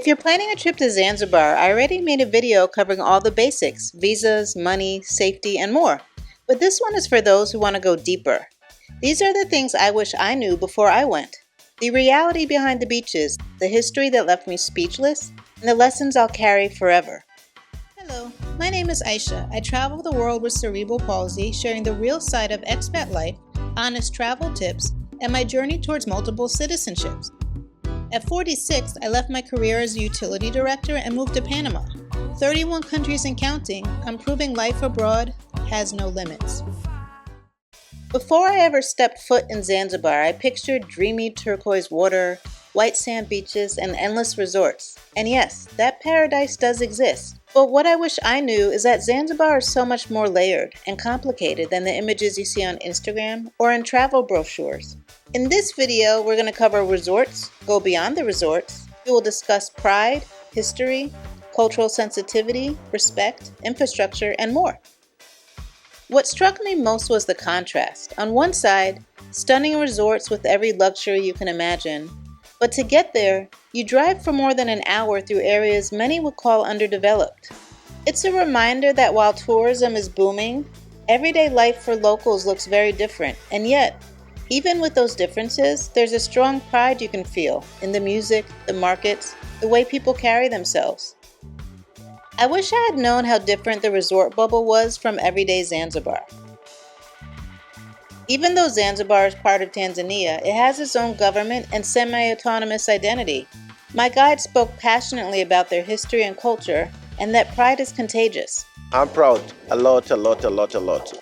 If you're planning a trip to Zanzibar, I already made a video covering all the basics, visas, money, safety, and more. But this one is for those who want to go deeper. These are the things I wish I knew before I went. The reality behind the beaches, the history that left me speechless, and the lessons I'll carry forever. Hello, my name is Aisha. I travel the world with cerebral palsy, sharing the real side of expat life, honest travel tips, and my journey towards multiple citizenships. At 46, I left my career as a utility director and moved to Panama. 31 countries and counting, I'm proving life abroad has no limits. Before I ever stepped foot in Zanzibar, I pictured dreamy turquoise water, white sand beaches, and endless resorts. And yes, that paradise does exist. But what I wish I knew is that Zanzibar is so much more layered and complicated than the images you see on Instagram or in travel brochures. In this video, we're going to cover resorts, go beyond the resorts. We will discuss pride, history, cultural sensitivity, respect, infrastructure, and more. What struck me most was the contrast. On one side, stunning resorts with every luxury you can imagine. But to get there, you drive for more than an hour through areas many would call underdeveloped. It's a reminder that while tourism is booming, everyday life for locals looks very different. And yet, even with those differences, there's a strong pride you can feel in the music, the markets, the way people carry themselves. I wish I had known how different the resort bubble was from everyday Zanzibar. Even though Zanzibar is part of Tanzania, it has its own government and semi-autonomous identity. My guide spoke passionately about their history and culture, and that pride is contagious. I'm proud a lot.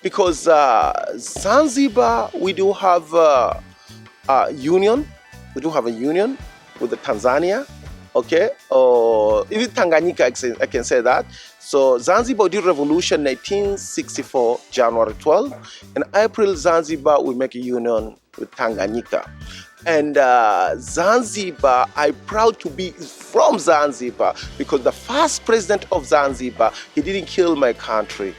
Because Zanzibar, we do have a union. We do have a union with the Tanzania, okay? Or even Tanganyika, I can say that. So Zanzibar did revolution 1964, January 12. In April, Zanzibar will make a union with Tanganyika. And Zanzibar, I'm proud to be from Zanzibar because the first president of Zanzibar, he didn't kill my country.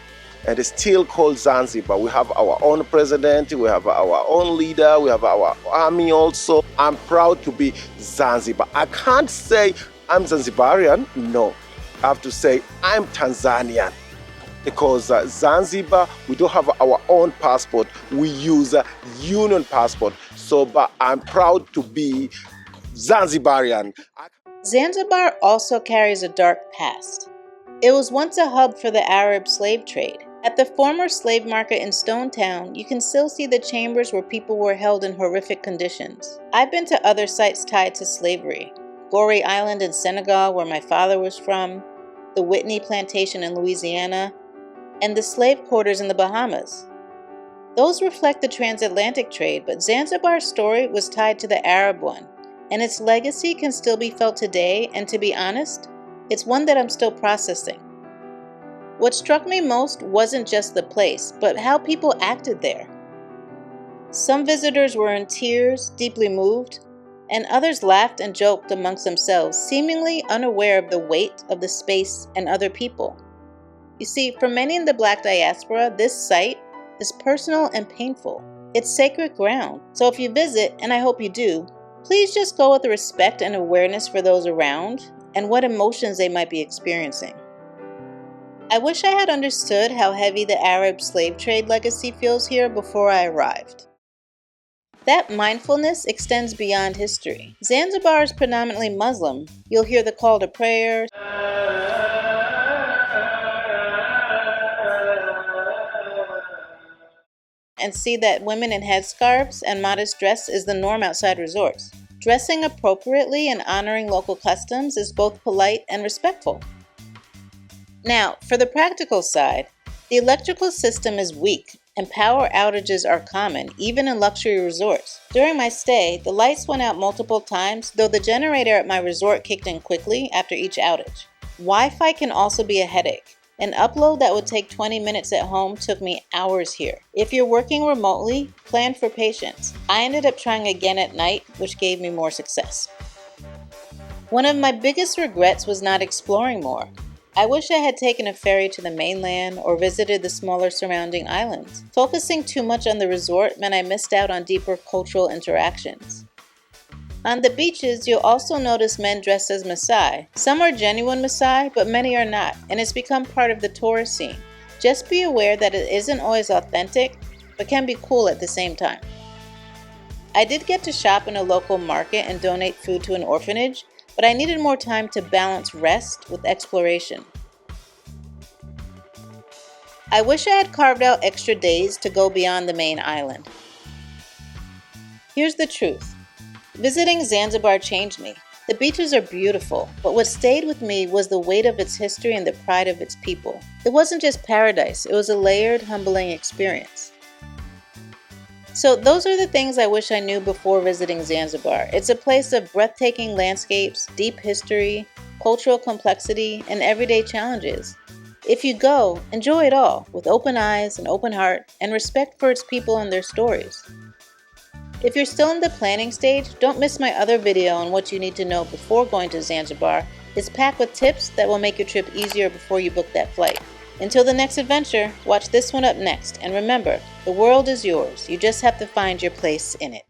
And it's still called Zanzibar. We have our own president, we have our own leader, we have our army also. I'm proud to be Zanzibar. I can't say I'm Zanzibarian, no. I have to say I'm Tanzanian. Because Zanzibar, we don't have our own passport. We use a union passport. So, but I'm proud to be Zanzibarian. Zanzibar also carries a dark past. It was once a hub for the Arab slave trade. At the former slave market in Stone Town, you can still see the chambers where people were held in horrific conditions. I've been to other sites tied to slavery. Goree Island in Senegal, where my father was from, the Whitney Plantation in Louisiana, and the slave quarters in the Bahamas. Those reflect the transatlantic trade, but Zanzibar's story was tied to the Arab one, and its legacy can still be felt today, and to be honest, it's one that I'm still processing. What struck me most wasn't just the place, but how people acted there. Some visitors were in tears, deeply moved, and others laughed and joked amongst themselves, seemingly unaware of the weight of the space and other people. You see, for many in the Black diaspora, this site is personal and painful. It's sacred ground. So if you visit, and I hope you do, please just go with respect and awareness for those around and what emotions they might be experiencing. I wish I had understood how heavy the Arab slave trade legacy feels here before I arrived. That mindfulness extends beyond history. Zanzibar is predominantly Muslim. You'll hear the call to prayer, and see that women in headscarves and modest dress is the norm outside resorts. Dressing appropriately and honoring local customs is both polite and respectful. Now, for the practical side, the electrical system is weak and power outages are common, even in luxury resorts. During my stay, the lights went out multiple times, though the generator at my resort kicked in quickly after each outage. Wi-Fi can also be a headache. An upload that would take 20 minutes at home took me hours here. If you're working remotely, plan for patience. I ended up trying again at night, which gave me more success. One of my biggest regrets was not exploring more. I wish I had taken a ferry to the mainland or visited the smaller surrounding islands. Focusing too much on the resort meant I missed out on deeper cultural interactions. On the beaches, you'll also notice men dressed as Maasai. Some are genuine Maasai, but many are not, and it's become part of the tourist scene. Just be aware that it isn't always authentic, but can be cool at the same time. I did get to shop in a local market and donate food to an orphanage, but I needed more time to balance rest with exploration. I wish I had carved out extra days to go beyond the main island. Here's the truth. Visiting Zanzibar changed me. The beaches are beautiful, but what stayed with me was the weight of its history and the pride of its people. It wasn't just paradise, it was a layered, humbling experience. So those are the things I wish I knew before visiting Zanzibar. It's a place of breathtaking landscapes, deep history, cultural complexity, and everyday challenges. If you go, enjoy it all with open eyes, an open heart, and respect for its people and their stories. If you're still in the planning stage, don't miss my other video on what you need to know before going to Zanzibar. It's packed with tips that will make your trip easier before you book that flight. Until the next adventure, watch this one up next, and remember, the world is yours. You just have to find your place in it.